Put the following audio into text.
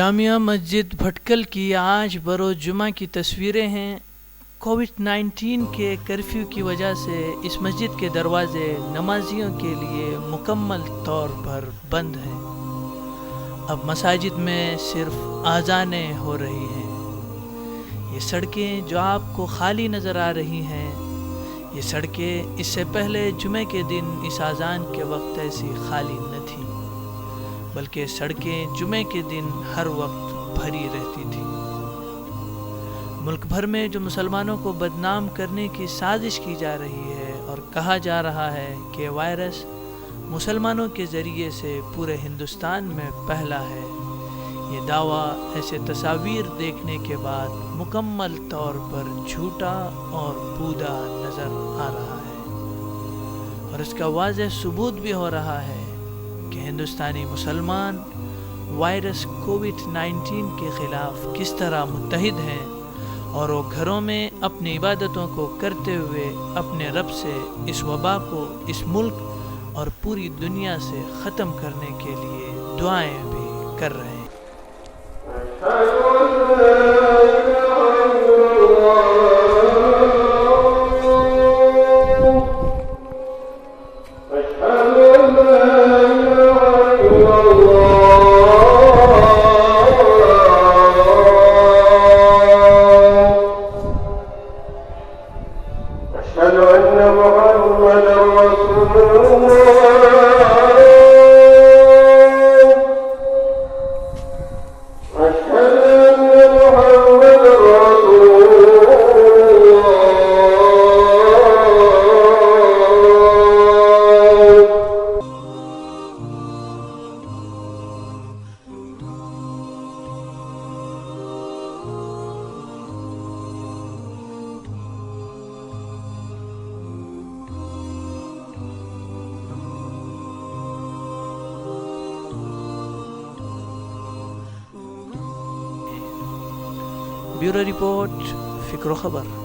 जामिया मस्जिद भटकल की आज बरोज़ जुमा की तस्वीरें हैं। कोविड-19 के कर्फ्यू की वजह से इस मस्जिद के दरवाज़े नमाजियों के लिए मुकम्मल तौर पर बंद हैं। अब मसाजिद में सिर्फ आज़ानें हो रही हैं। ये सड़कें जो आपको खाली नज़र आ रही हैं, ये सड़कें इससे पहले जुमे के दिन इस आज़ान के वक्त ऐसी खाली न थी, बल्कि सड़कें जुमे के दिन हर वक्त भरी रहती थी। मुल्क भर में जो मुसलमानों को बदनाम करने की साजिश की जा रही है और कहा जा रहा है कि वायरस मुसलमानों के ज़रिए से पूरे हिंदुस्तान में फैला है, ये दावा ऐसे तस्वीर देखने के बाद मुकम्मल तौर पर झूठा और बूदा नज़र आ रहा है। और इसका वाज़ेह सबूत भी हो रहा है कि हिंदुस्तानी मुसलमान वायरस कोविड-19 के ख़िलाफ़ किस तरह मुत्तहिद हैं और वो घरों में अपनी इबादतों को करते हुए अपने रब से इस वबा को इस मुल्क और पूरी दुनिया से ख़त्म करने के लिए दुआएं भी कर रहे हैं। ब्यूरो रिपोर्ट, फ़िक्र खबर।